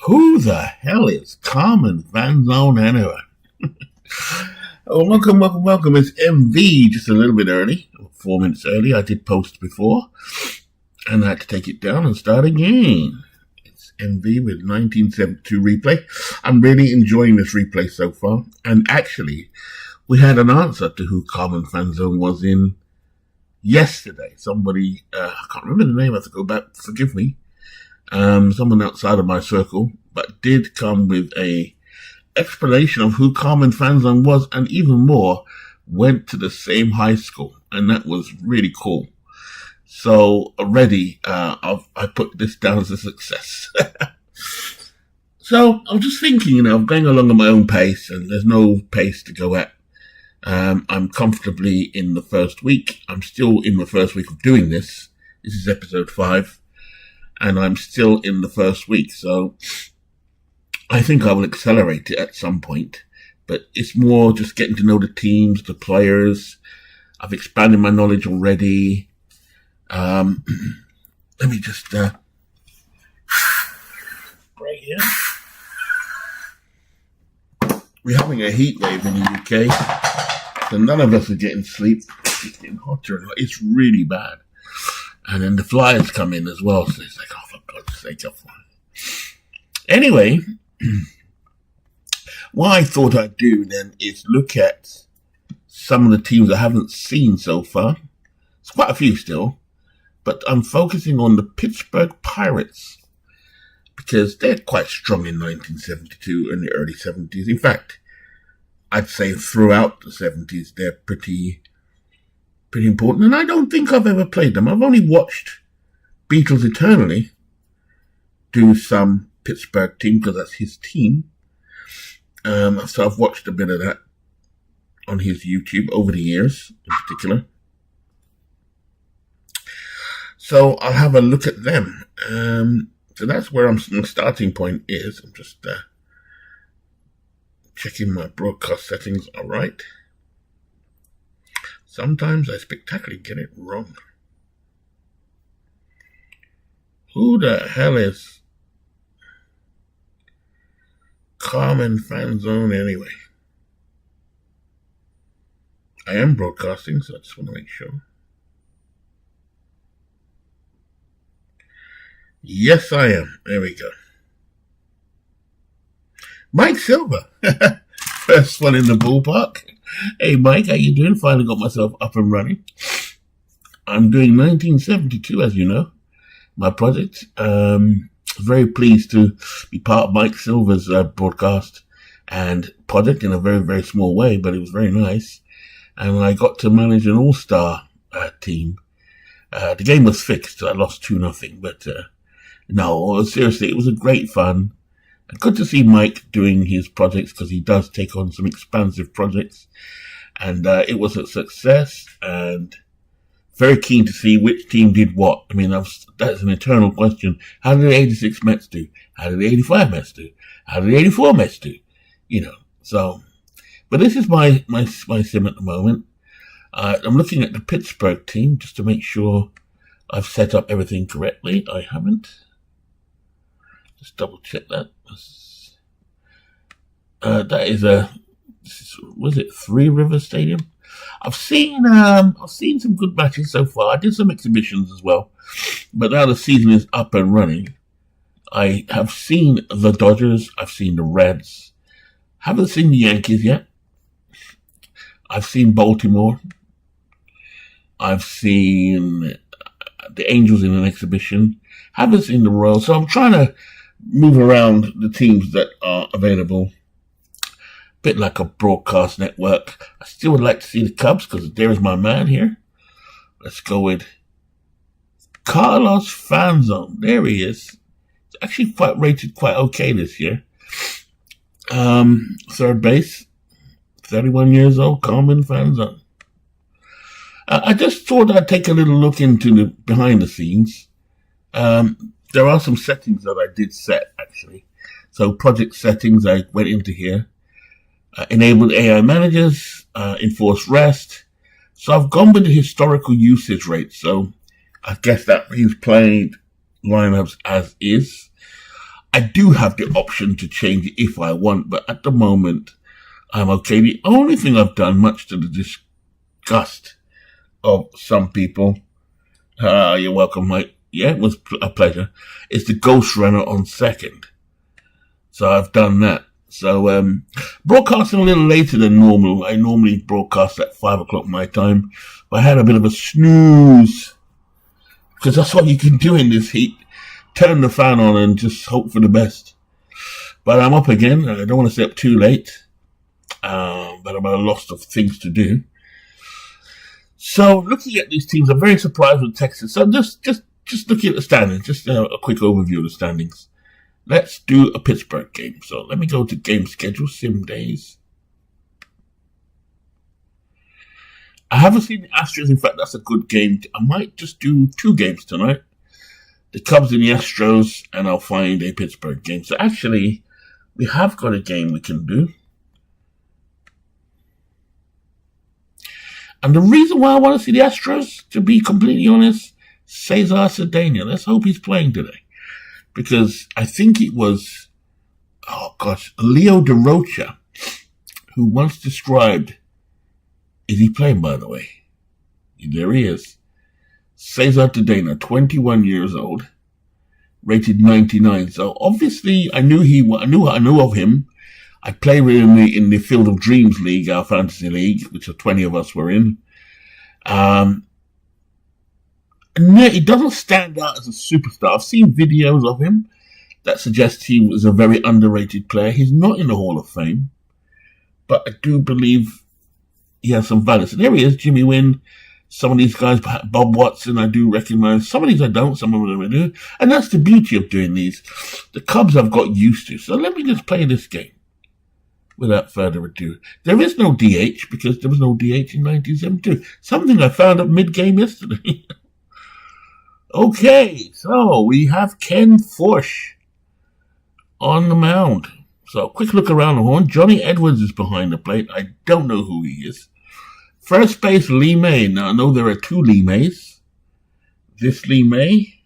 Who the hell is Carmen Fanzone anyway? Welcome. It's MV, just a little bit early, 4 minutes early. I did post before, and I had to take it down and start again. It's MV with 1972 replay. I'm really enjoying this replay so far. And actually, we had an answer to who Carmen Fanzone was in yesterday. Somebody, I can't remember the name, I have to go back, forgive me. Someone outside of my circle, but did come with a explanation of who Carmen Fanzone was, and even more, went to the same high school, and that was really cool. So already, I put this down as a success. So I was just thinking, I'm going along at my own pace, and there's no pace to go at. I'm comfortably in the first week. I'm still in the first week of doing this. This is episode 5. And I'm still in the first week, so I think I will accelerate it at some point. But it's more just getting to know the teams, the players. I've expanded my knowledge already. Let me just right here. We're having a heat wave in the UK, so none of us are getting sleep. It's getting hotter and hotter. It's really bad. And then the flies come in as well, so it's like, oh, for God's sake, up one. Anyway, what I thought I'd do then is look at some of the teams I haven't seen so far. It's quite a few still, but I'm focusing on the Pittsburgh Pirates because they're quite strong in 1972 and the early 70s. In fact, I'd say throughout the 70s, they're pretty important, and I don't think I've ever played them. I've only watched Beatles Eternally do some Pittsburgh team because that's his team. So I've watched a bit of that on his YouTube over the years, in particular. So I'll have a look at them. So that's where my starting point is. I'm just checking my broadcast settings are right. Sometimes I spectacularly get it wrong. Who the hell is Carmen Fanzone anyway? I am broadcasting, so I just want to make sure. Yes, I am. There we go. Mike Silver. First one in the ballpark. Hey, Mike, how you doing? Finally got myself up and running. I'm doing 1972, as you know, my project. Very pleased to be part of Mike Silver's broadcast and project in a very, very small way, but it was very nice. And I got to manage an all-star team. The game was fixed, so I lost 2-0, but no, seriously, it was a great fun. Good to see Mike doing his projects because he does take on some expansive projects. And it was a success and very keen to see which team did what. I mean, that's an eternal question. How did the 86 Mets do? How did the 85 Mets do? How did the 84 Mets do? So, but this is my sim at the moment. I'm looking at the Pittsburgh team just to make sure I've set up everything correctly. I haven't. Just double check that. That is was it Three River Stadium? I've seen some good matches so far. I did some exhibitions as well, but now the season is up and running. I have seen the Dodgers. I've seen the Reds. Haven't seen the Yankees yet. I've seen Baltimore. I've seen the Angels in an exhibition. Haven't seen the Royals. So I'm trying to move around the teams that are available. A bit like a broadcast network. I still would like to see the Cubs because there's my man here. Let's go with Carlos Fanzone. There he is. It's actually rated quite okay this year. Third base, 31 years old, Carmen Fanzone. I just thought I'd take a little look into the behind the scenes. There are some settings that I did set, actually. So project settings, I went into here. Enabled AI managers, enforce rest. So I've gone with the historical usage rate. So I guess that means played lineups as is. I do have the option to change it if I want, but at the moment, I'm okay. The only thing I've done, much to the disgust of some people, you're welcome, Mike. Yeah, it was a pleasure. It's the Ghost Runner on second. So I've done that. So, broadcasting a little later than normal. I normally broadcast at 5 o'clock my time. But I had a bit of a snooze. Because that's what you can do in this heat. Turn the fan on and just hope for the best. But I'm up again. I don't want to stay up too late. But I'm at a loss of things to do. So, looking at these teams, I'm very surprised with Texas. So, just looking at the standings. Just a quick overview of the standings. Let's do a Pittsburgh game. So let me go to game schedule, sim days. I haven't seen the Astros. In fact, that's a good game. I might just do 2 games tonight. The Cubs and the Astros, and I'll find a Pittsburgh game. So actually, we have got a game we can do. And the reason why I want to see the Astros, to be completely honest, Cesar Cedeno. Let's hope he's playing today. Because I think it was, Leo DeRocha, who once described, is he playing, by the way? There he is. Cesar Cedeno, 21 years old, rated 99. So obviously, I knew of him. I play with him in the Field of Dreams League, our fantasy league, which 20 of us were in. He doesn't stand out as a superstar. I've seen videos of him that suggest he was a very underrated player. He's not in the Hall of Fame, but I do believe he has some value. So there he is, Jimmy Wynn. Some of these guys, Bob Watson, I do recognize. Some of these I don't, some of them I do. And that's the beauty of doing these. The Cubs I've got used to. So let me just play this game without further ado. There is no DH because there was no DH in 1972. Something I found out mid-game yesterday. Okay, so we have Ken Forsch on the mound. So, quick look around the horn. Johnny Edwards is behind the plate. I don't know who he is. First base, Lee May. Now, I know there are 2 Lee Mays. This Lee May.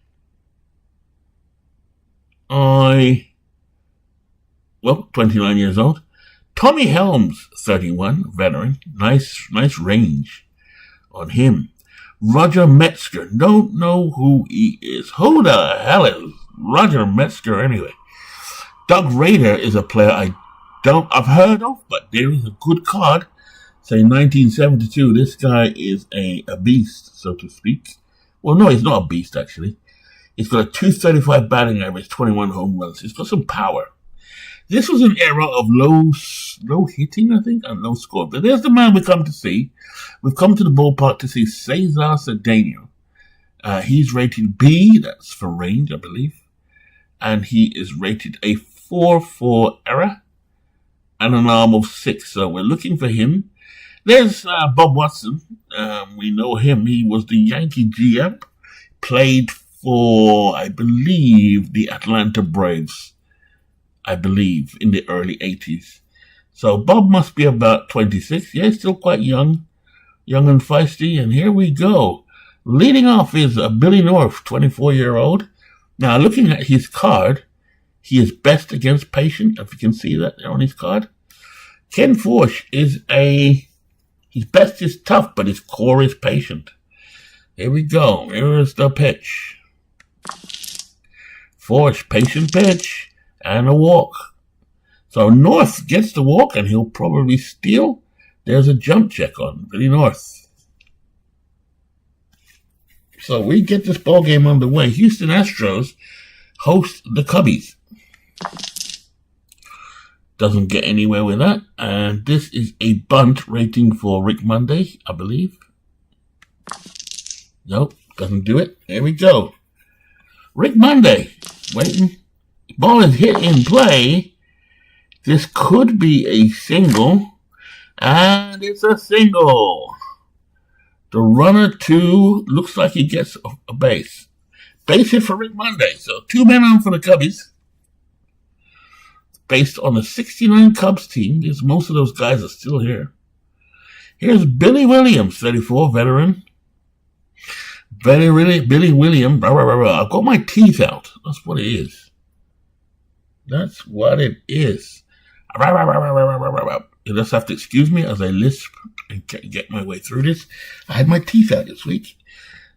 29 years old. Tommy Helms, 31, veteran. Nice range on him. Roger Metzger. Don't know who he is. Who the hell is Roger Metzger anyway? Doug Rader is a player I've heard of, but there is a good card. Say 1972. This guy is a beast, so to speak. Well, no, he's not a beast, actually. He's got a 235 batting average, 21 home runs. He's got some power. This was an era of low hitting, I think, and low score. But there's the man we come to see. We've come to the ballpark to see Cesar Cedeno. He's rated B, that's for range, I believe. And he is rated a 4.4 error and an arm of 6. So we're looking for him. There's Bob Watson. We know him. He was the Yankee GM. Played for, I believe, the Atlanta Braves. I believe, in the early 80s. So Bob must be about 26. Yeah, still quite young and feisty. And here we go. Leading off is Billy North, 24-year-old. Now, looking at his card, he is best against patient, if you can see that there on his card. Ken Forsch his best is tough, but his core is patient. Here we go. Here is the pitch. Forsch, patient pitch. And a walk. So North gets the walk, and he'll probably steal. There's a jump check on Billy North. So we get this ball game underway. Houston Astros host the Cubbies. Doesn't get anywhere with that. And this is a bunt rating for Rick Monday, I believe. Nope, doesn't do it. Here we go. Rick Monday, waiting. Ball is hit in play. This could be a single. And it's a single. The runner 2 looks like he gets a base. Base hit for Rick Monday. So 2 men on for the Cubbies. Based on the 69 Cubs team, because most of those guys are still here. Here's Billy Williams, 34, veteran. Billy Williams. I've got my teeth out. That's what it is. That's what it is. You just have to excuse me as I lisp and get my way through this. I had my teeth out this week,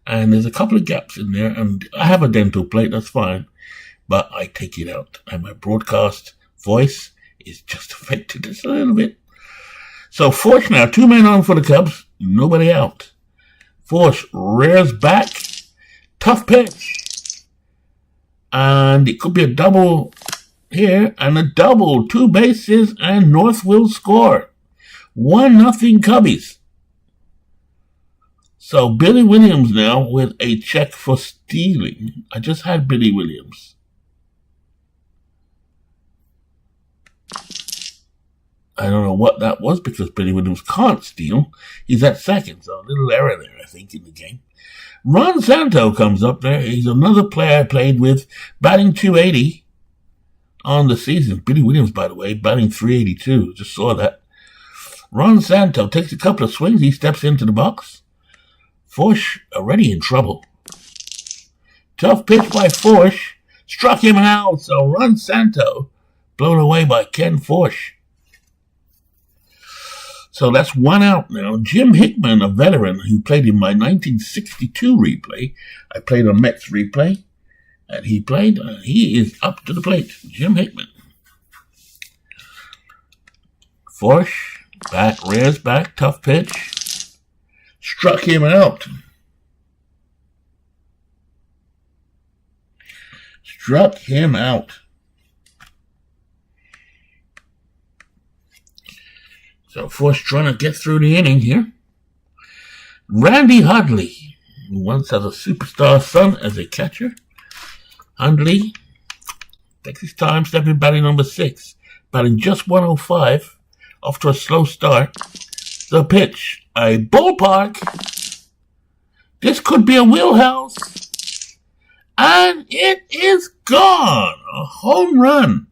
and there's a couple of gaps in there, and I have a dental plate, that's fine, but I take it out, and my broadcast voice is just affected just a little bit. So Force now, 2 men on for the Cubs, nobody out. Force rears back, tough pitch, and it could be a double here, and a double, 2 bases, and North will score. 1-0 Cubbies. So Billy Williams now with a check for stealing. I just had Billy Williams. I don't know what that was because Billy Williams can't steal. He's at second, so a little error there, I think, in the game. Ron Santo comes up there. He's another player I played with, batting .280 on the season. Billy Williams, by the way, batting .382. Just saw that. Ron Santo takes a couple of swings. He steps into the box. Forsh already in trouble. Tough pitch by Forsh. Struck him out, so Ron Santo blown away by Ken Forsh. So that's 1 out now. Jim Hickman, a veteran who played in my 1962 replay. I played on Mets replay, and he played. He is up to the plate. Jim Hickman. Forsh, rears back, tough pitch. Struck him out. Struck him out. So Force trying to get through the inning here. Randy Hundley, who once had a superstar son as a catcher. Hundley takes his time, stepping batting number 6. Batting just 105, off to a slow start. The pitch, a ballpark. This could be a wheelhouse. And it is gone. A home run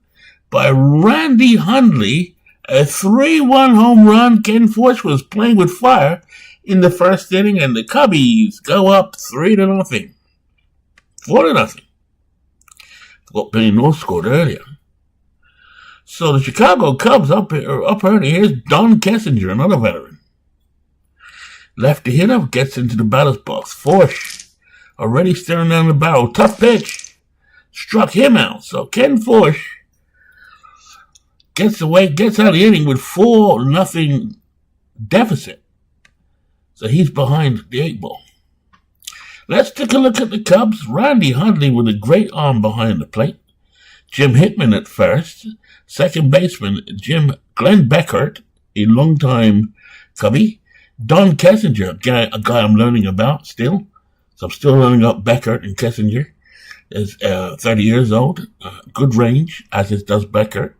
by Randy Hundley. A 3-1 home run. Ken Force was playing with fire in the first inning, and the Cubbies go up 3-0. 4-0. What Billy North scored earlier. So the Chicago Cubs up early. Here's Don Kessinger, another veteran. Lefty hitter gets into the batter's box. Force already staring down the barrel. Tough pitch. Struck him out. So Ken Force gets out of the inning with 4-0 deficit. So he's behind the 8 ball. Let's take a look at the Cubs. Randy Hundley with a great arm behind the plate. Jim Hickman at first. Second baseman, Glenn Beckert, a longtime Cubby. Don Kessinger, a guy I'm learning about still. So I'm still learning about Beckert and Kessinger. Is 30 years old. Good range, as does Beckert.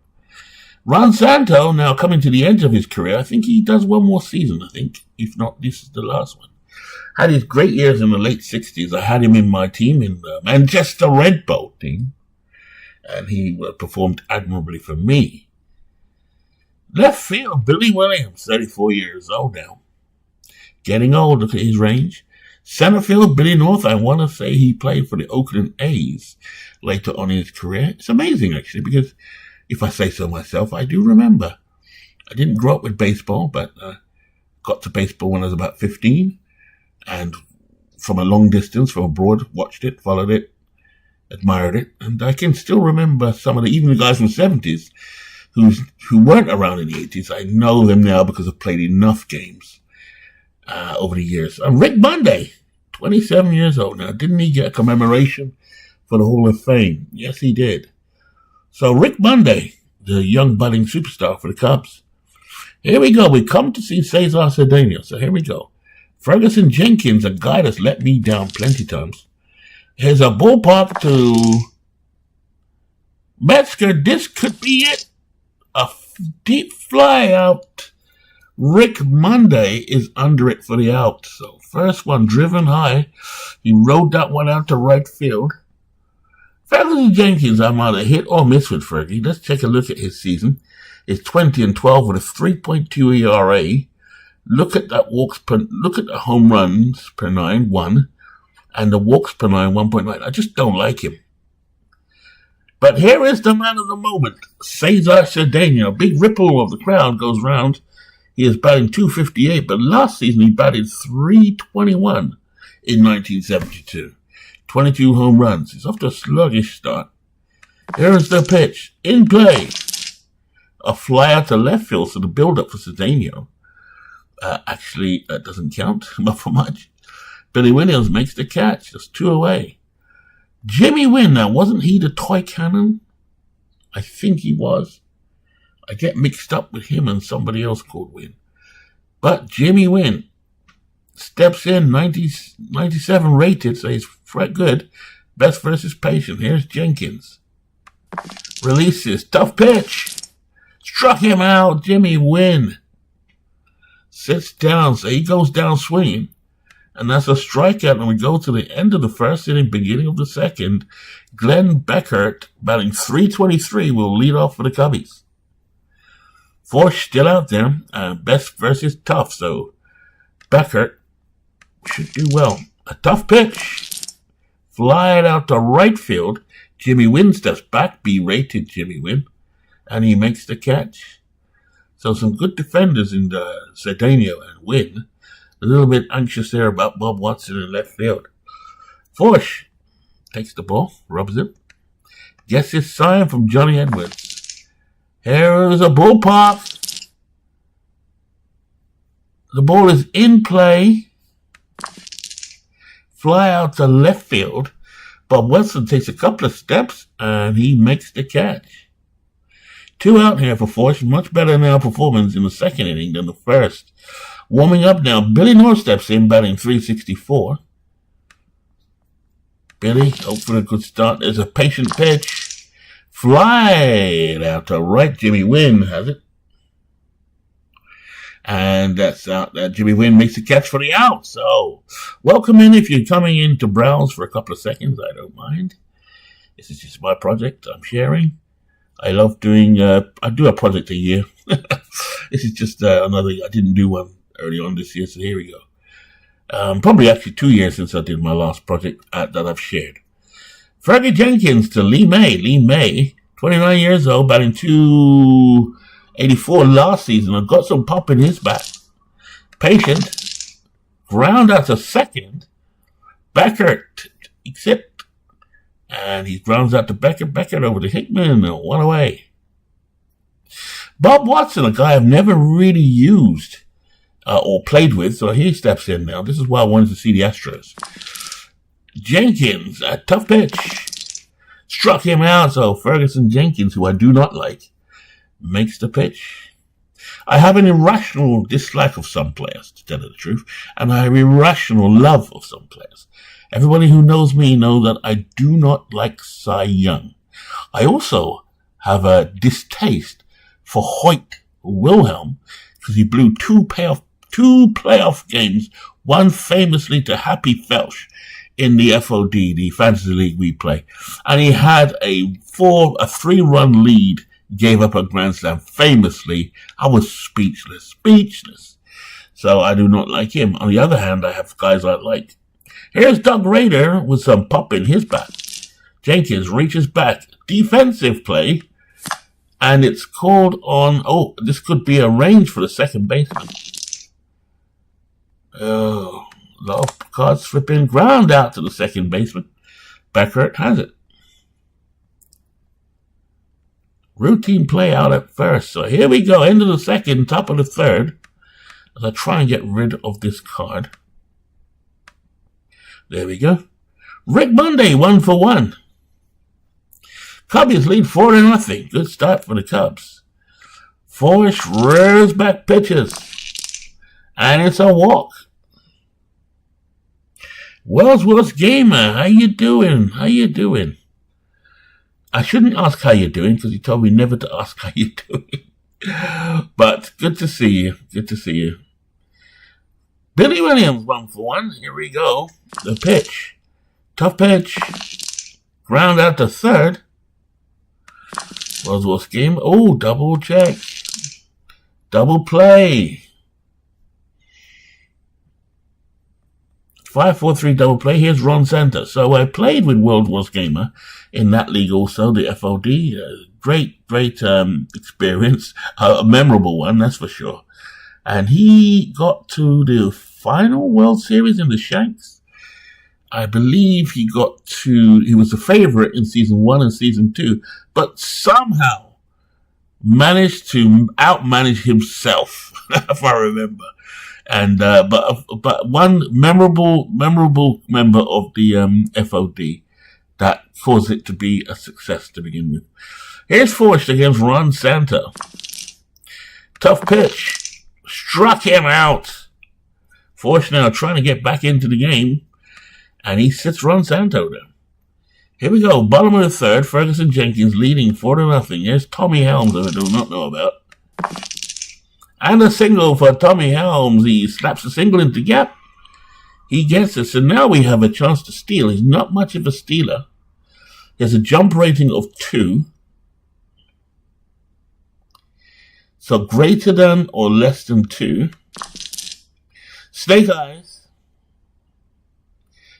Ron Santo, now coming to the end of his career, I think he does one more season, If not, this is the last one. Had his great years in the late 60s. I had him in my team, in the Manchester Red Bull team. And he performed admirably for me. Left field, Billy Williams, 34 years old now. Getting old, look at his range. Center field, Billy North, I want to say he played for the Oakland A's later on in his career. It's amazing, actually, because if I say so myself, I do remember. I didn't grow up with baseball, but got to baseball when I was about 15. And from a long distance, from abroad, watched it, followed it, admired it. And I can still remember even the guys from the 70s who weren't around in the 80s. I know them now because I've played enough games over the years. Rick Monday, 27 years old now. Didn't he get a commemoration for the Hall of Fame? Yes, he did. So Rick Monday, the young budding superstar for the Cubs. Here we go. We come to see Cesar Cedeno. So here we go. Ferguson Jenkins, a guy that's let me down plenty times. Here's a ballpark to Metzger. This could be it. A deep fly out. Rick Monday is under it for the out. So first one driven high. He rode that one out to right field. Ferguson Jenkins, I'm either hit or miss with Fergie. Let's take a look at his season. It's 20-12 with a 3.2 ERA. Look at the home runs per 9, 1, and the walks per 9, 1.9. I just don't like him. But here is the man of the moment, Cesar Cedeno. Big ripple of the crowd goes round. He is batting .258, but last season he batted .321 in 1972. 22 home runs. He's off to a sluggish start. Here is the pitch. In play. A fly out to left field, so the build-up for Cedeno actually doesn't count, not for much. Billy Williams makes the catch. Just 2 away. Jimmy Wynn, now, wasn't he the toy cannon? I think he was. I get mixed up with him and somebody else called Wynn. But Jimmy Wynn steps in, 97 rated, so he's quite good. Best versus patient. Here's Jenkins. Releases. Tough pitch. Struck him out. Jimmy Wynn sits down, so he goes down swinging. And that's a strikeout, and we go to the end of the first inning, beginning of the second. Glenn Beckert, batting .323, will lead off for the Cubbies. Force still out there, best versus tough, so Beckert should do well. A tough pitch. Fly it out to right field. Jimmy Wynn steps back, B-rated Jimmy Wynn, and he makes the catch. So some good defenders in the Cedeno and Wynn. A little bit anxious there about Bob Watson in left field. Forsh takes the ball, rubs it. Gets his sign from Johnny Edwards. Here is a ballpark. The ball is in play. Fly out to left field. Bob Watson takes a couple of steps and he makes the catch. 2 out here for Forsh. Much better now performance in the second inning than the first. Warming up now, Billy North steps in, batting .364. Billy, hope for a good start. There's a patient pitch. Fly it out to right. Jimmy Wynn has it. And that's out. Jimmy Wynn makes the catch for the out. So, welcome in if you're coming in to browse for a couple of seconds. I don't mind. This is just my project I'm sharing. I love doing, I do a project a year. This is just another, I didn't do one early on this year, so here we go. Probably actually 2 years since I did my last project that I've shared. Fergie Jenkins to Lee May. Lee May, 29 years old, batting .284 last season. I've got some pop in his bat. Patient. Ground out to second. Beckert. Except. And he grounds out to Beckert. Beckert over to Hickman. 1 away. Bob Watson, a guy I've never really used or played with, so he steps in now. This is why I wanted to see the Astros. Jenkins, a tough pitch. Struck him out, so Ferguson Jenkins, who I do not like, makes the pitch. I have an irrational dislike of some players, to tell you the truth, and I have irrational love of some players. Everybody who knows me knows that I do not like Cy Young. I also have a distaste for Hoyt Wilhelm, because he blew two playoff games, one famously to Happy Felsch in the FOD, the Fantasy League we play. And he had a 3-run lead, gave up a grand slam famously. I was speechless. So I do not like him. On the other hand, I have guys I like. Here's Doug Rader with some pop in his bat. Jenkins reaches back. Defensive play. And it's called on, this could be a range for the second baseman. Oh, a lot of cards slip in. Ground out to the second baseman. Beckert has it. Routine play out at first. So here we go. End of the second, top of the third. As I try and get rid of this card. There we go. Rick Monday, 1 for 1. Cubbies lead 4-0. Good start for the Cubs. Forrest rears back pitches. And it's a walk. Wellsworth Gamer, how you doing? I shouldn't ask how you're doing because he told me never to ask how you're doing. But good to see you. Billy Williams, 1 for 1. Here we go. The pitch. Tough pitch. Ground out to third. Wellsworth Game. Oh, double check. Double play. 5-4-3 double play. Here's Ron Santos. So I played with World Wars Gamer in that league also, the FOD. Great experience. A memorable one, that's for sure. And he got to the final World Series in the Shanks. I believe he was a favorite in season 1 and season 2, but somehow managed to outmanage himself, if I remember. And but one memorable member of the FOD that caused it to be a success to begin with. Here's Forrest against Ron Santo. Tough pitch. Struck him out. Forrest now trying to get back into the game. And he sits Ron Santo there. Here we go. Bottom of the third. Ferguson Jenkins leading 4-0. Here's Tommy Helms, who I do not know about. And a single for Tommy Helms. He slaps a single into the gap. He gets it. So now we have a chance to steal. He's not much of a stealer. He has a jump rating of 2. So greater than or less than 2. Snake eyes.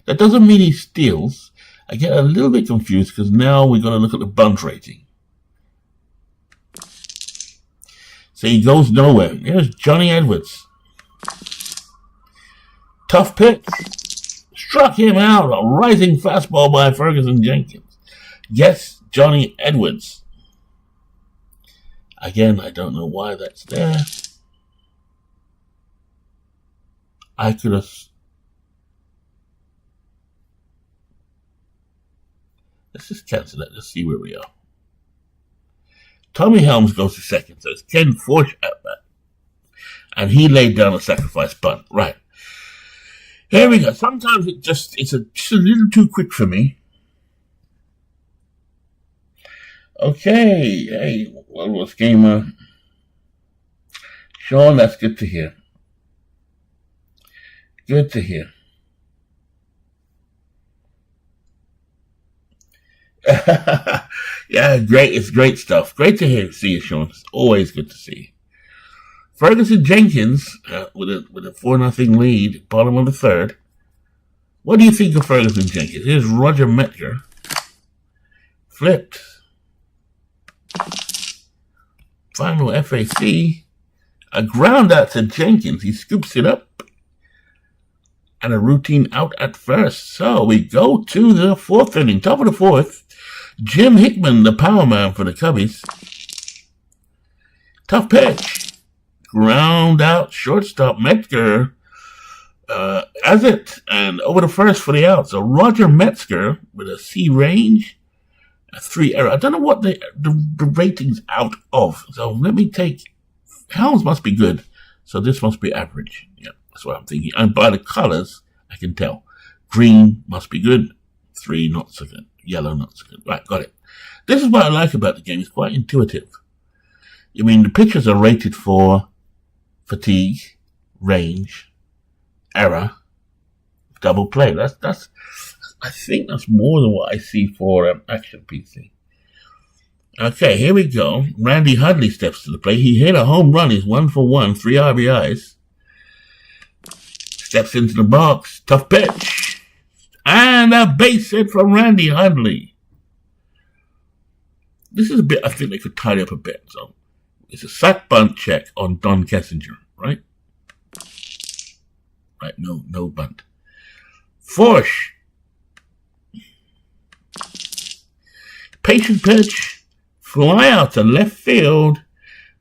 That doesn't mean he steals. I get a little bit confused because now we're going to look at the bunt rating. So he goes nowhere. Here's Johnny Edwards. Tough pitch. Struck him out. A rising fastball by Ferguson Jenkins. Yes, Johnny Edwards. Again, I don't know why that's there. I could have... Let's just cancel that. Let's see where we are. Tommy Helms goes to second, so it's Ken Forsch at bat. And he laid down a sacrifice bunt. Right. Here we go. Sometimes it's just a little too quick for me. Okay. Hey, what was gamer? Sean, that's good to hear. Good to hear. Yeah, great. It's great stuff. Great to see you, Sean. It's always good to see you. Ferguson Jenkins with a 4-0 lead, bottom of the third. What do you think of Ferguson Jenkins? Here's Roger Metger. Flipped. Final FAC. A ground out to Jenkins. He scoops it up. And a routine out at first. So we go to the 4th inning. Top of the 4th. Jim Hickman, the power man for the Cubbies. Tough pitch. Ground out, shortstop Metzger has it. And over the first for the out. So Roger Metzger with a C range. A 3 error. I don't know what the rating's out of. So let me take... Helms must be good. So this must be average. Yeah, that's what I'm thinking. And by the colors, I can tell. Green must be good. 3 not so good. Yellow not so good. Right, got it. This is what I like about the game. It's quite intuitive. I mean, the pitchers are rated for fatigue, range, error, double play. That's. I think that's more than what I see for Action PC. Okay, here we go. Randy Hudley steps to the plate. He hit a home run. He's 1 for 1, 3 RBIs. Steps into the box. Tough pitch. And a base hit from Randy Hudley. This is a bit, I think they could tidy up a bit. So it's a sack bunt check on Don Kessinger, right? Right, no bunt. Forsch. Patient pitch. Fly out to left field.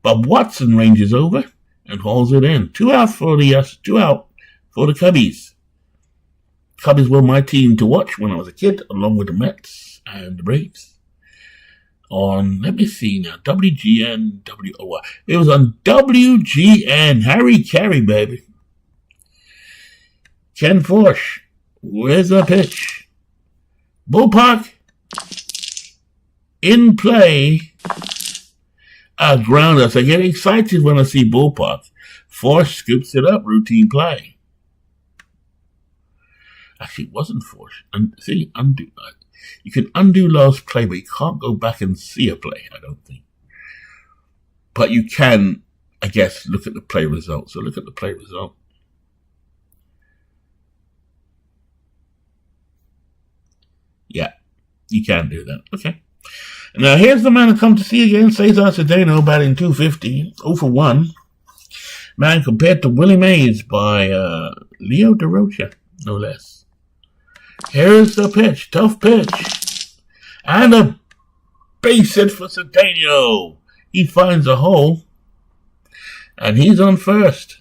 Bob Watson ranges over and hauls it in. 2 out for the Cubbies. Cubbies were my team to watch when I was a kid, along with the Mets and the Braves. On, let me see now, WGN, it was on WGN, Harry Carey, baby. Ken Forsch, where's the pitch? Bullpuck, in play, a grounder. So I get excited when I see Bullpuck. Forsch scoops it up, routine play. Actually, it wasn't Forsch. And see, undo. You can undo last play, but you can't go back and see a play, I don't think. But you can, I guess, look at the play result. So look at the play result. You can't do that. Okay. Now, here's the man to come to see again. Cesar Cedeno batting 250. 0 for 1. Man compared to Willie Mays by Leo DeRocha, no less. Here's the pitch. Tough pitch. And a base hit for Cedeno. He finds a hole. And he's on first.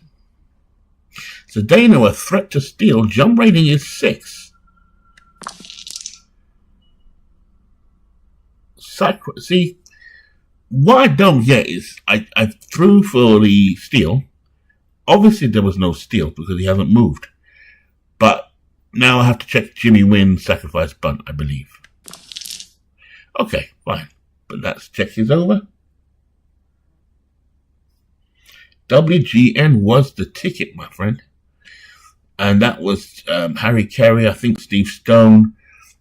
Cedeno, a threat to steal. Jump rating is 6. See, what I don't get is I threw for the steal. Obviously, there was no steal because he hasn't moved. But now I have to check Jimmy Wynn's sacrifice bunt, I believe. Okay, fine. But that check is over. WGN was the ticket, my friend. And that was Harry Carey, I think Steve Stone.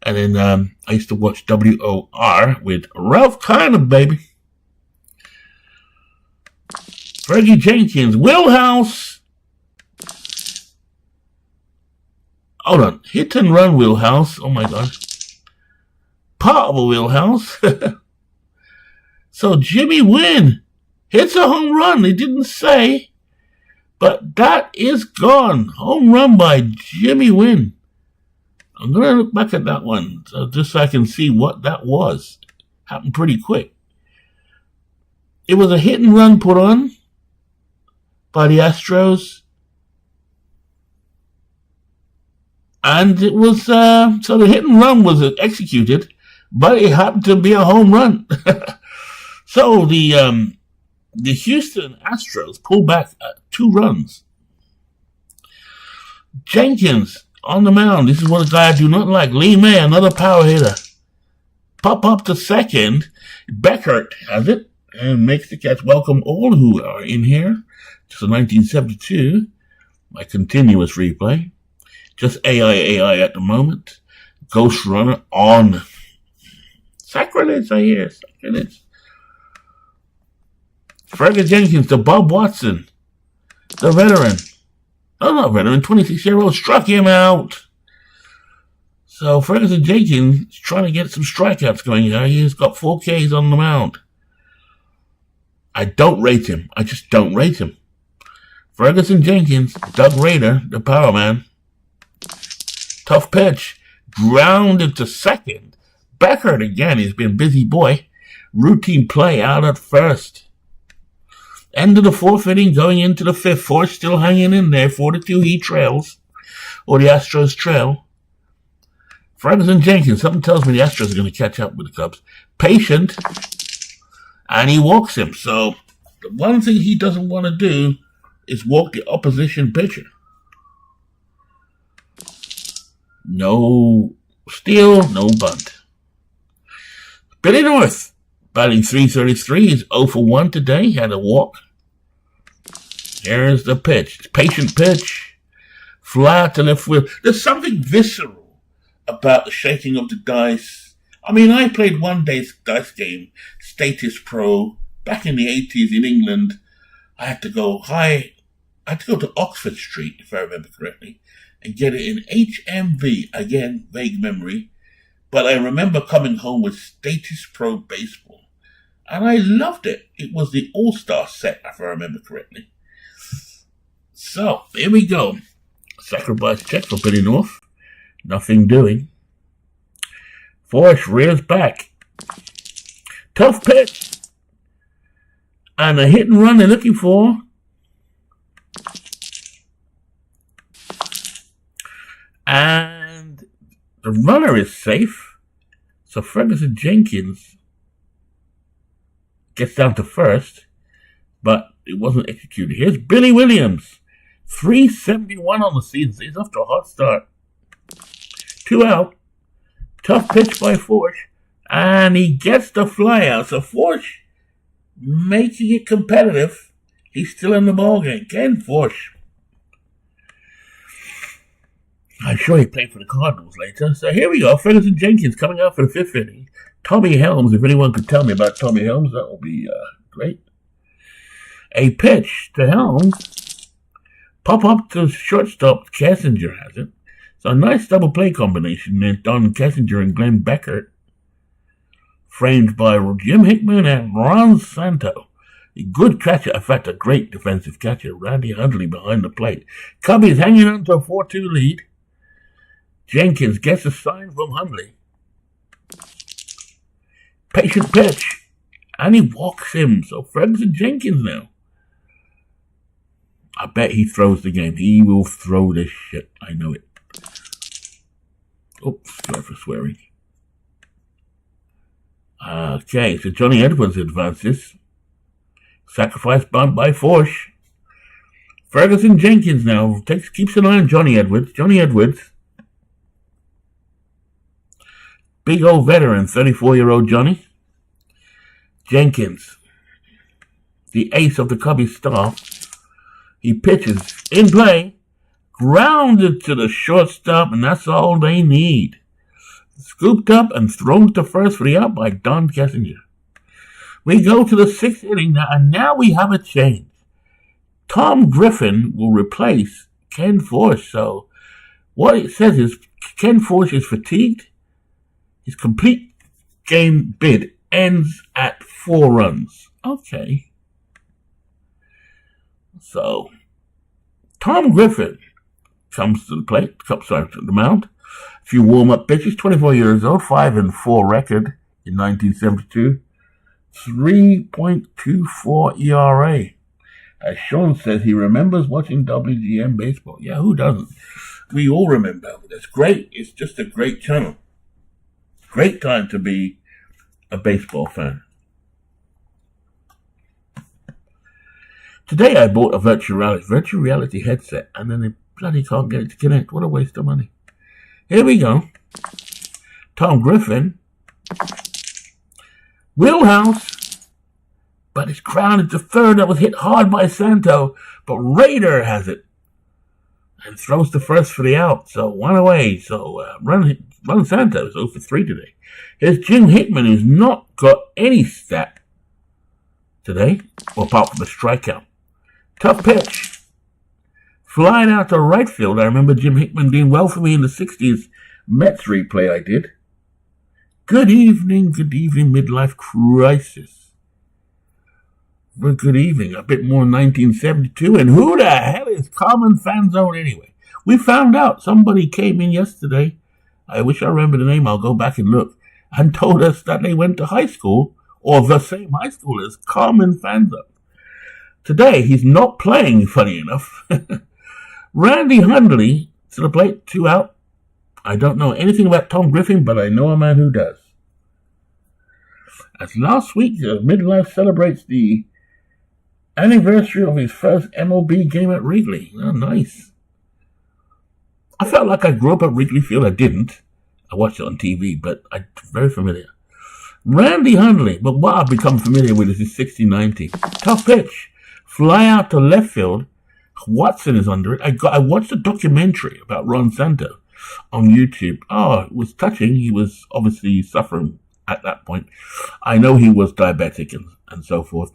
And then I used to watch WOR with Ralph Kiner, baby. Fergie Jenkins, Wheelhouse. Hold on. Hit and run wheelhouse. Oh, my God. Part of a wheelhouse. So Jimmy Wynn hits a home run. They didn't say. But that is gone. Home run by Jimmy Wynn. I'm going to look back at that one just so I can see what that was. Happened pretty quick. It was a hit and run put on by the Astros. And it was, so the hit and run was executed, but it happened to be a home run. So the Houston Astros pulled back 2 runs. Jenkins on the mound. This is one guy I do not like. Lee May, another power hitter. Pop up to second. Beckert has it and makes the catch. Welcome all who are in here. Just a 1972. My continuous replay. Just AI at the moment. Ghost runner on. Sacrilege, I hear. Sacrilege. Fergie Jenkins to Bob Watson. The veteran. Oh, not veteran, 26-year-old, struck him out. So Ferguson Jenkins is trying to get some strikeouts going here. He's got 4 Ks on the mound. I don't rate him. I just don't rate him. Ferguson Jenkins, Doug Rader, the power man. Tough pitch. Grounded to second. Beckert again. He's been a busy boy. Routine play out at first. End of the 4th inning, going into the 5th. Force still hanging in there. 4-2 he trails. Or the Astros trail. Ferguson Jenkins, something tells me the Astros are going to catch up with the Cubs. Patient. And he walks him. So, the one thing he doesn't want to do is walk the opposition pitcher. No steal, no bunt. Billy North. Batting 333, he's 0 for 1 today. He had a walk. Here's the pitch. Patient pitch. Fly out to left field. There's something visceral about the shaking of the dice. I mean, I played one dice game, Status Pro, back in the 80s in England. I had to go to Oxford Street, if I remember correctly, and get it in HMV. Again, vague memory. But I remember coming home with Status Pro Baseball. And I loved it. It was the All-Star set, if I remember correctly. So, here we go. Sacrifice check for Billy North. Nothing doing. Force rears back. Tough pitch. And a hit and run they're looking for. And the runner is safe. So Ferguson Jenkins gets down to first, but it wasn't executed. Here's Billy Williams. 371 on the season. He's off to a hot start. 2 out. Tough pitch by Forge. And he gets the fly out. So Forge making it competitive. He's still in the ballgame. Ken Forge. I'm sure he played for the Cardinals later. So here we go. Ferguson Jenkins coming out for the 5th inning. Tommy Helms, if anyone could tell me about Tommy Helms, that would be great. A pitch to Helms. Pop up to shortstop. Kessinger has it. So a nice double play combination there. Don Kessinger and Glenn Beckert. framed by Jim Hickman and Ron Santo. A good catcher, in fact, a great defensive catcher. Randy Hundley behind the plate. Cubbies hanging on to a 4-2 lead. Jenkins gets a sign from Hundley. Patient pitch. And he walks him. So Ferguson Jenkins now. I bet he throws the game. He will throw this shit. I know it. Oops, sorry for swearing. Okay, so Johnny Edwards advances. Sacrifice bunt by Forsh. Ferguson Jenkins now keeps an eye on Johnny Edwards. Johnny Edwards. Big old veteran, 34-year-old Johnny. Jenkins. The ace of the Cubbies staff. He pitches in play. Grounded to the shortstop, and that's all they need. Scooped up and thrown to first for the out by Don Kessinger. We go to the 6th inning now, and now we have a change. Tom Griffin will replace Ken Forsch. So what it says is Ken Forsch is fatigued. His complete game bid ends at 4 runs. Okay. So Tom Griffin comes to the plate, to the mound. A few warm-up pitches, 24 years old, 5-4 record in 1972. 3.24 ERA. As Sean says, he remembers watching WGN baseball. Yeah, who doesn't? We all remember. It's great. It's just a great channel. Great time to be a baseball fan. Today I bought a virtual reality headset, and then they bloody can't get it to connect. What a waste of money. Here we go. Tom Griffin. Wheelhouse, but it's grounded to third. That was hit hard by Santo, but Raider has it and throws to first for the out. So 1 away. So Ron Santo is 0 for 3 today. Here's Jim Hickman, who's not got any stat today, well, apart from a strikeout. Tough pitch. Flying out to right field. I remember Jim Hickman doing well for me in the 60s Mets replay I did. Good evening, midlife crisis. Well, good evening, a bit more 1972. And who the hell is Carmen Fanzone anyway? We found out somebody came in yesterday. I wish I remember the name. I'll go back and look. And told us that they went to high school, or the same high school as Carmen Fanzone. Today, he's not playing, funny enough. Randy Hundley to the plate, 2 out. I don't know anything about Tom Griffin, but I know a man who does. As last week, Midlife celebrates the anniversary of his first MLB game at Wrigley. Oh, nice. I felt like I grew up at Wrigley Field. I didn't. I watched it on TV, but I'm very familiar. Randy Hundley, but what I've become familiar with is his 60-90. Tough pitch. Fly out to left field. Watson is under it. I watched a documentary about Ron Santo on YouTube. Oh, it was touching. He was obviously suffering at that point. I know he was diabetic and so forth.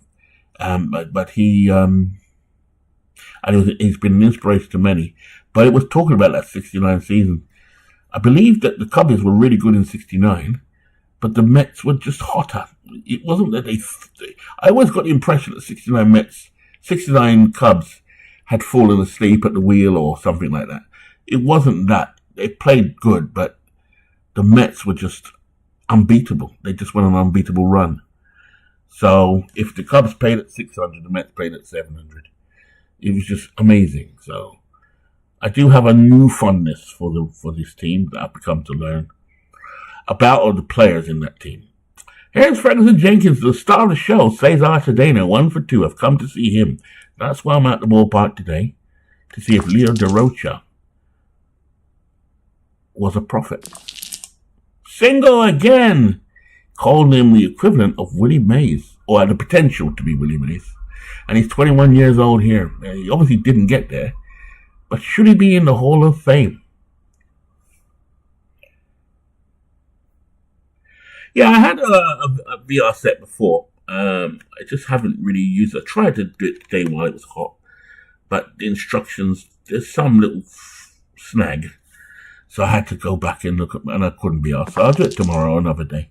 But he, and he's been an inspiration to many. But it was talking about that 69 season. I believe that the Cubbies were really good in 69, but the Mets were just hotter. It wasn't that I always got the impression that 69 Cubs had fallen asleep at the wheel or something like that. It wasn't that. They played good, but the Mets were just unbeatable. They just went on an unbeatable run. So if the Cubs played at 600, the Mets played at 700. It was just amazing. So I do have a new fondness for this team that I've become to learn about all the players in that team. Here's Ferguson Jenkins, the star of the show, Cesar Cedeno, 1 for 2. I've come to see him. That's why I'm at the ballpark today, to see if Leo DeRocha was a prophet. Single again! Called him the equivalent of Willie Mays, or had the potential to be Willie Mays. And he's 21 years old here. He obviously didn't get there. But should he be in the Hall of Fame? Yeah, I had a VR set before. I just haven't really used it. I tried to do it today while it was hot. But the instructions, there's some little snag. So I had to go back and look at, and I couldn't be asked. So I'll do it tomorrow or another day.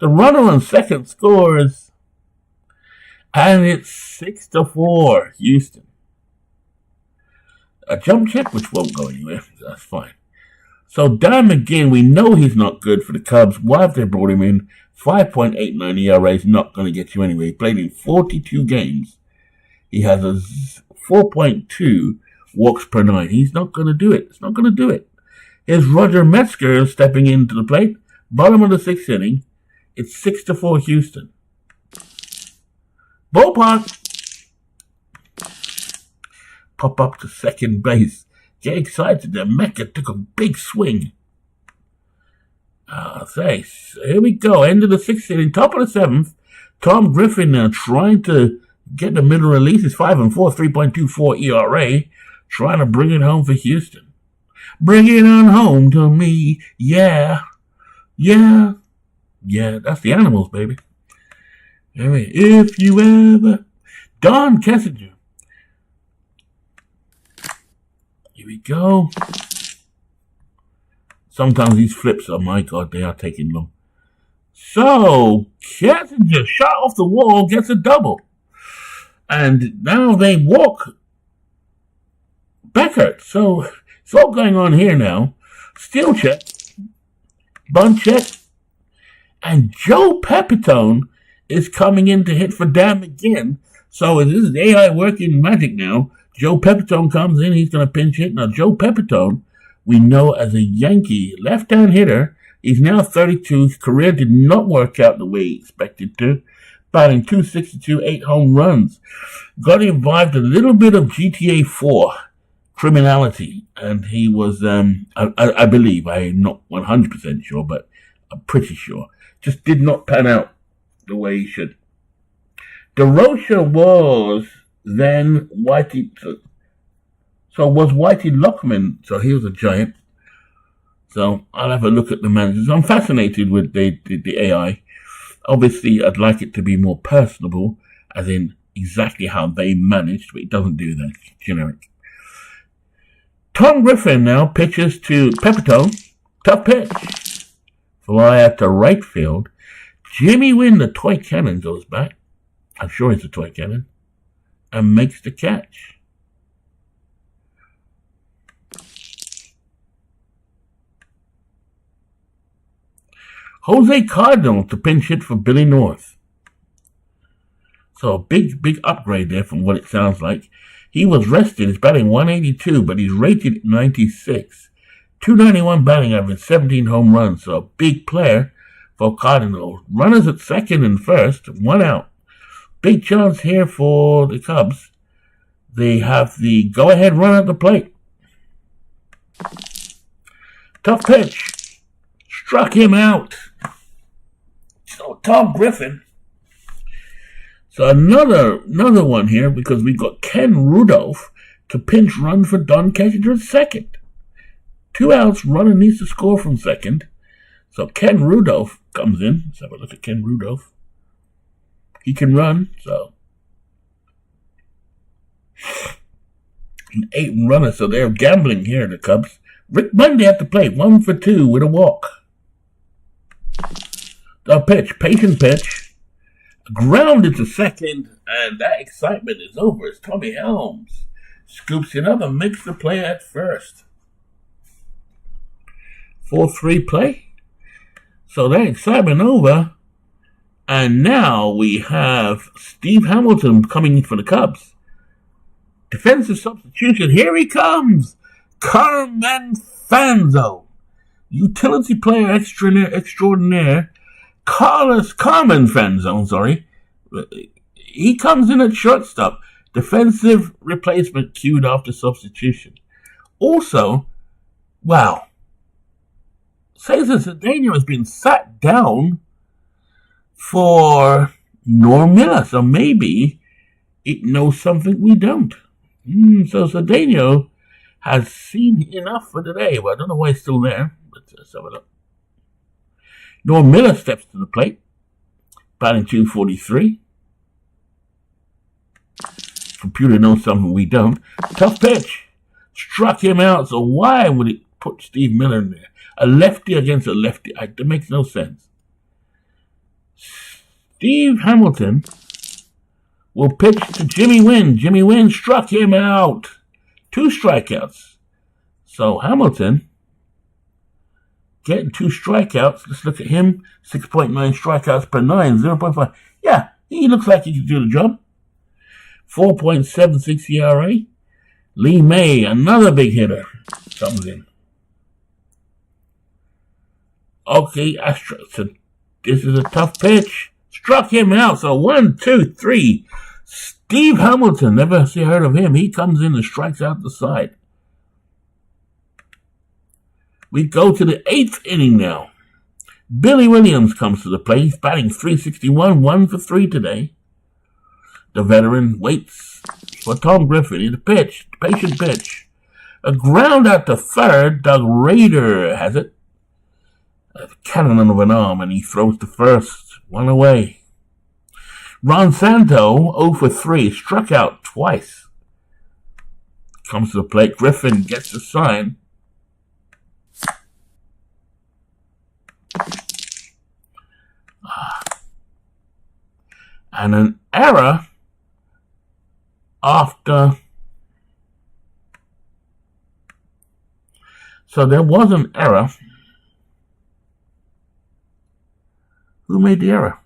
The runner on second scores, and it's 6-4, Houston. A jump check, which won't go anywhere. That's fine. So Dan McGinn, we know he's not good for the Cubs. Why have they brought him in? 5.89 ERA is not going to get you anywhere. He played in 42 games. He has a 4.2 walks per 9. He's not going to do it. It's not going to do it. Here's Roger Metzger stepping into the plate. Bottom of the 6th inning. It's 6-4 Houston. Ballpark. Pop up to second base. Get excited. The Mecca took a big swing. Here we go. End of the 6th inning. Top of the 7th. Tom Griffin now trying to get the middle release. It's 5-4, 3.24 ERA. Trying to bring it home for Houston. Bring it on home to me. Yeah. Yeah. Yeah. That's the Animals, baby. Anyway, if you ever. Don Kessinger. Here we go. Sometimes these flips, oh my God, they are taking long. So, Kessinger shot off the wall, gets a double. And now they walk Beckert. So, it's all going on here now. Steal check. Bunt check. And Joe Pepitone is coming in to hit for Dan McGinn. So, this is AI working magic now. Joe Pepitone comes in. He's going to pinch hit. Now, Joe Pepitone, we know as a Yankee left-hand hitter. He's now 32. His career did not work out the way he expected to. Batting .262, 8 home runs. Got involved a little bit of GTA 4 criminality. And he was, I believe, I'm not 100% sure, but I'm pretty sure. Just did not pan out the way he should. DeRocha was then Whitey. So was Whitey Lockman. So he was a Giant. So I'll have a look at the managers. I'm fascinated with the AI. Obviously, I'd like it to be more personable, as in exactly how they managed, but it doesn't do that. It's generic. Tom Griffin now pitches to Pepitone. Tough pitch. Fly out to right field. Jimmy Wynn, the toy cannon, goes back. I'm sure it's a toy cannon. And makes the catch. Jose Cardinal to pinch hit for Billy North. So a big upgrade there from what it sounds like. He was rested. He's batting 182, but he's rated 96. 291 batting average, 17 home runs. So a big player for Cardinal. Runners at second and first, 1 out. Big chance here for the Cubs. They have the go-ahead run at the plate. Tough pitch. Struck him out. So Tom Griffin. So another one here because we got Ken Rudolph to pinch run for Don Kessinger at second. 2 outs, runner needs to score from second. So Ken Rudolph comes in. Let's have a look at Ken Rudolph. He can run, so an 8 runner, so they're gambling here, the Cubs. Rick Monday at the plate, 1 for 2 with a walk. The pitch, patient pitch, grounded to second, and that excitement is over as Tommy Helms scoops it up and makes the play at first. 4-3 play. So that excitement over. And now we have Steve Hamilton coming in for the Cubs. Defensive substitution. Here he comes. Carmen Fanzone. Utility player extraordinaire. Carmen Fanzone, sorry. He comes in at shortstop. Defensive replacement queued after substitution. Also, wow. Cesar Cedeno has been sat down for Norm Miller. So maybe it knows something we don't. So Cedeno has seen enough for today. Well, I don't know why he's still there. But let's have a look. Norm Miller steps to the plate. Batting .243. Computer knows something we don't. Tough pitch. Struck him out. So why would it put Steve Miller in there? A lefty against a lefty. That makes no sense. Steve Hamilton will pitch to Jimmy Wynn. Jimmy Wynn struck him out. 2 strikeouts. So Hamilton getting 2 strikeouts. Let's look at him. 6.9 strikeouts per 9, 0.5. Yeah, he looks like he can do the job. 4.76 ERA. Lee May, another big hitter, comes in. Okay, so this is a tough pitch. Struck him out. So 1, 2, 3. Steve Hamilton, never heard of him. He comes in and strikes out the side. We go to the 8th inning now. Billy Williams comes to the plate. He's batting .361, 1 for 3 today. The veteran waits for Tom Griffin. In the pitch, patient pitch. A ground out to third. Doug Rader has it. A cannon of an arm, and he throws to first. 1 away. Ron Santo, 0 for 3, struck out twice. Comes to the plate. Griffin gets the sign. And an error after. So there was an error. Who made the error?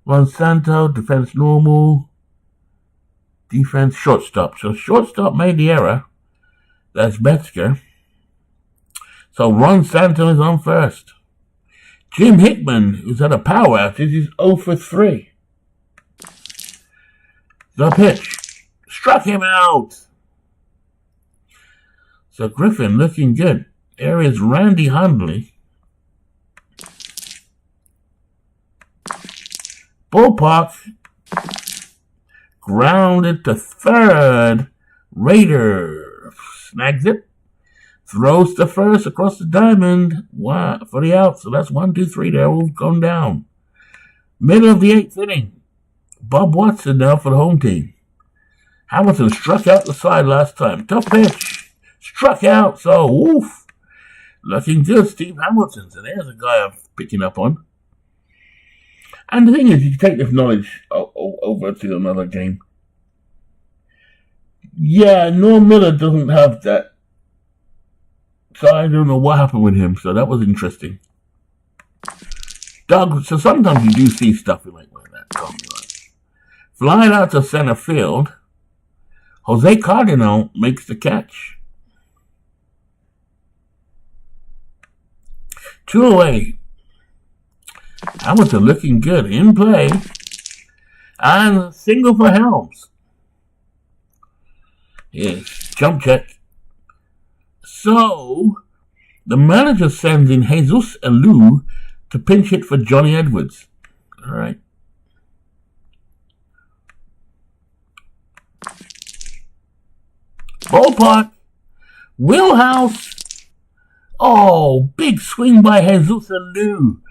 Ron Santo, defense normal, defense shortstop. So shortstop made the error. That's Metzger. So Ron Santo is on first. Jim Hickman, who's had a power outage, is 0 for 3. The pitch. Struck him out. So Griffin looking good. There is Randy Hundley. Ballpark. Grounded to third. Rader snags it. Throws to first across the diamond. Wow, for the out. So that's 1, 2, 3 there. We've gone down. Middle of the 8th inning. Bob Watson now for the home team. Hamilton struck out the side last time. Tough pitch. Struck out. So, woof. Looking good, Steve Hamilton. So there's a guy I'm picking up on. And the thing is, you can take this knowledge over to another game. Yeah, Norm Miller doesn't have that. So I don't know what happened with him. So that was interesting. Doug, so sometimes you do see stuff like that. Flying out to center field, Jose Cardinal makes the catch. 2 away. Hamilton looking good in play. And single for Helms. Yes, jump check. So, the manager sends in Jesus Alou to pinch hit for Johnny Edwards. All right. Ballpark. Wheelhouse. Oh, big swing by Jesus Alou.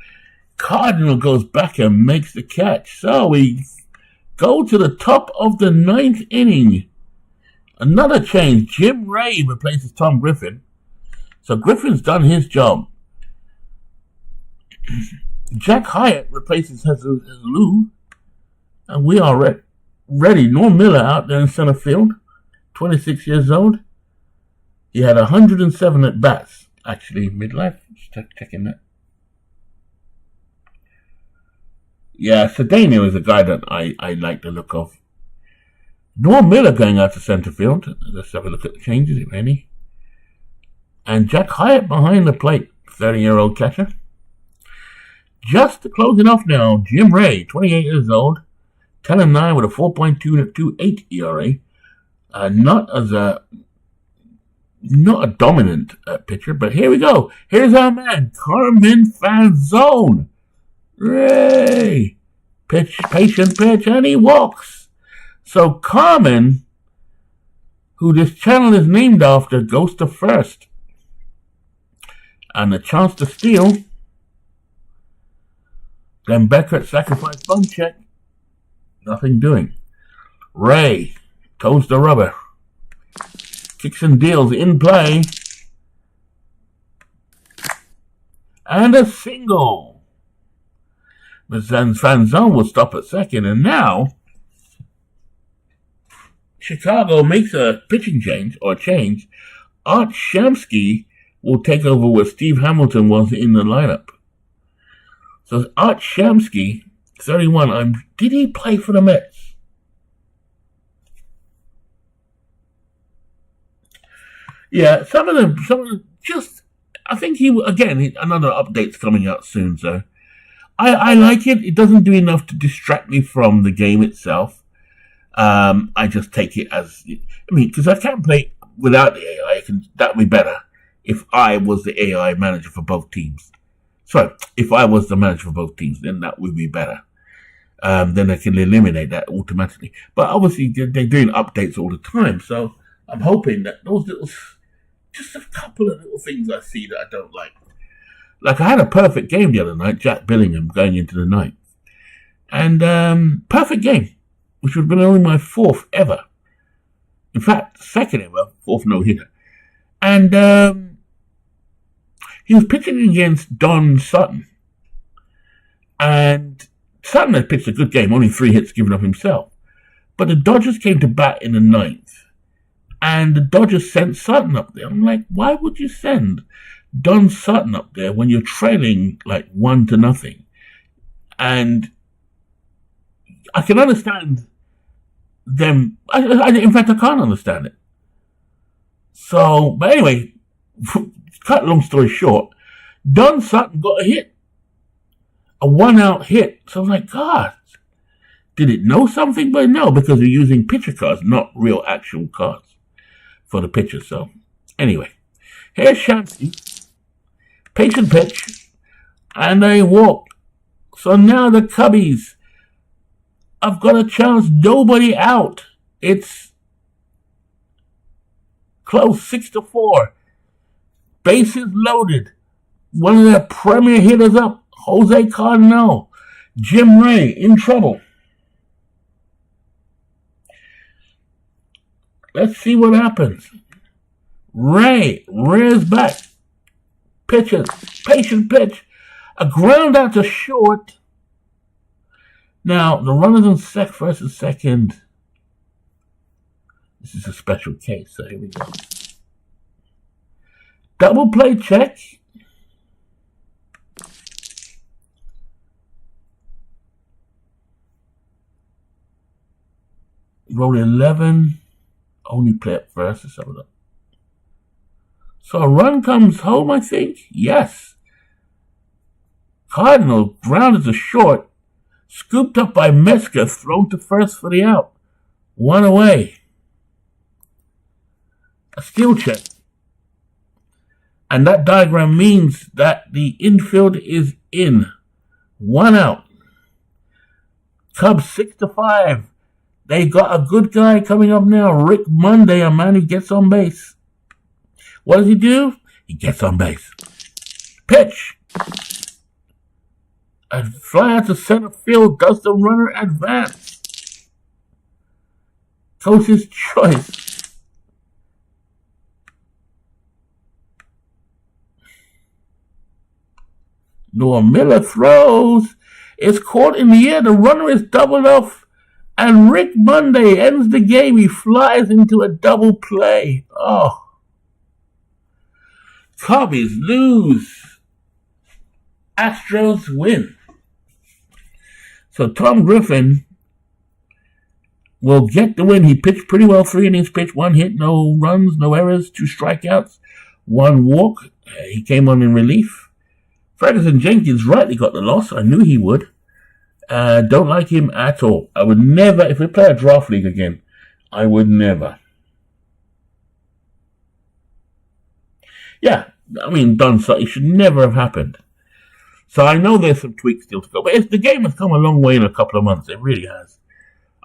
Cardinal goes back and makes the catch. So we go to the top of the 9th inning. Another change. Jim Ray replaces Tom Griffin. So Griffin's done his job. Jack Hyatt replaces Jesus Alou. And we are ready. Norm Miller out there in center field. 26 years old. He had 107 at bats. Actually, midlife. Just checking that. Yeah, Cedeno is a guy that I like the look of. Norm Miller going out to center field. Let's have a look at the changes, if any. And Jack Hyatt behind the plate, 30-year-old catcher. Just to close it off now, Jim Ray, 28 years old, 10-9 with a 4.228 ERA. Not a dominant pitcher, but here we go. Here's our man, Carmen Fanzone. Ray! Pitch, patient pitch, and he walks. So Carmen, who this channel is named after, goes to first. And the chance to steal. Then Beckert sacrifice bunt check. Nothing doing. Ray toes the rubber. Kicks and deals in play. And a single. But then Fanzone will stop at second, and now Chicago makes a pitching change. Art Shamsky will take over where Steve Hamilton was in the lineup. So Art Shamsky, 31. Did he play for the Mets? Yeah, some of them, just, I think another update's coming out soon, so I like it. It doesn't do enough to distract me from the game itself. I just take it as, because I can't play without the AI. That would be better if I was the AI manager for both teams. So, if I was the manager for both teams, then that would be better. Then I can eliminate that automatically. But obviously, they're doing updates all the time, so I'm hoping that those just a couple of little things I see that I don't like. Like, I had a perfect game the other night, Jack Billingham, going into the ninth. And, perfect game, which would have been only my fourth ever. In fact, second ever, fourth no-hitter. And, he was pitching against Don Sutton. And Sutton had pitched a good game, only 3 hits given up himself. But the Dodgers came to bat in the ninth. And the Dodgers sent Sutton up there. I'm like, why would you send Don Sutton up there when you're trailing like 1-0? And I can understand them. In fact, I can't understand it. So, but anyway, cut long story short, Don Sutton got a hit. A 1-out hit. So I was like, God, did it know something? But no, because we're using pitcher cards, not real actual cards for the pitcher. So anyway, here's Shamsky. Patient pitch. And they walk. So now the Cubbies, I've got a chance. Nobody out. It's close, 6-4. Bases loaded. One of their premier hitters up, Jose Cardinal. Jim Ray in trouble. Let's see what happens. Ray's back. Pitches. Patient pitch. A ground out to short. Now, the runner's on first and second. This is a special case, so here we go. Double play check. Roll 11. Only play at first or something. So a run comes home, I think. Yes. Cardinal grounded to short. Scooped up by Metzger. Thrown to first for the out. 1 away. A steal check. And that diagram means that the infield is in. 1 out. Cubs 6-5. They got a good guy coming up now. Rick Monday, a man who gets on base. What does he do? He gets on base. Pitch. A fly out to center field. Does the runner advance? Coach's choice. Noah Miller throws. It's caught in the air. The runner is doubled off. And Rick Monday ends the game. He flies into a double play. Oh. Cubbies lose. Astros win. So Tom Griffin will get the win. He pitched pretty well. 3 innings pitched. 1 hit, no runs, no errors, 2 strikeouts, 1 walk. He came on in relief. Ferguson Jenkins rightly got the loss. I knew he would. Don't like him at all. I would never, if we play a draft league again, I would never. Yeah, I mean, it should never have happened. So I know there's some tweaks still to go. But the game has come a long way in a couple of months. It really has.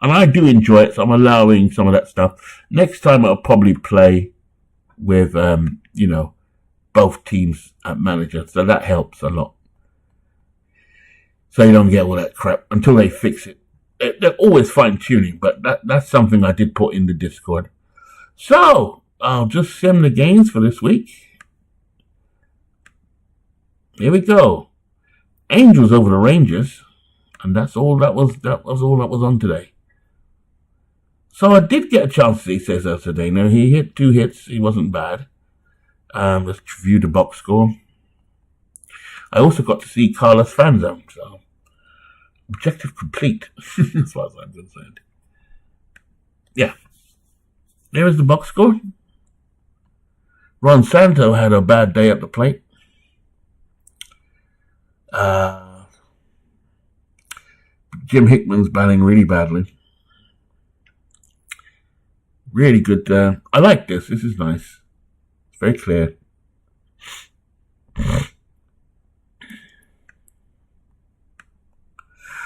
And I do enjoy it, so I'm allowing some of that stuff. Next time I'll probably play with, both teams at manager. So that helps a lot. So you don't get all that crap until they fix it. They're always fine-tuning, but that's something I did put in the Discord. So, I'll just sim the games for this week. Here we go. Angels over the Rangers. And that's all that was all that was on today. So I did get a chance to see Cesar today. Now, he hit 2 hits. He wasn't bad. Let's view the box score. I also got to see Carmen Fanzone. So, objective complete, as far as I'm concerned. Yeah. There is the box score. Ron Santo had a bad day at the plate. Jim Hickman's batting really badly. Really good. I like this. This is nice. It's very clear.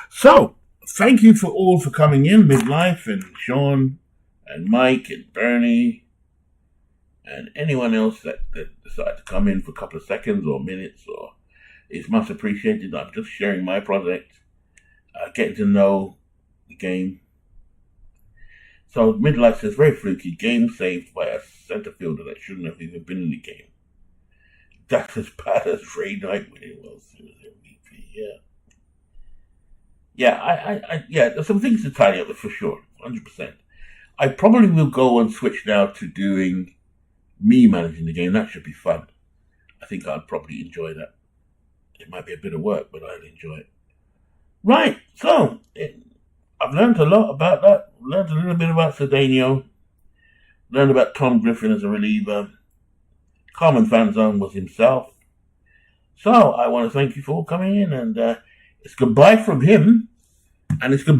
So, thank you all for coming in, Midlife, and Sean, and Mike, and Bernie, and anyone else that decided to come in for a couple of seconds or minutes. Or it's much appreciated. I'm just sharing my project, getting to know the game. So, Midlife says, very fluky. Game saved by a center fielder that shouldn't have even been in the game. That's as bad as Ray Knight winning World Series MVP. Yeah, there's some things to tidy up with for sure, 100%. I probably will go and switch now to doing me managing the game. That should be fun. I think I'd probably enjoy that. It might be a bit of work, but I'd enjoy it. Right, so I've learned a lot about that. Learned a little bit about Cedeno. Learned about Tom Griffin as a reliever. Carmen Fanzone was himself. So I want to thank you for all coming in, and it's goodbye from him, and it's goodbye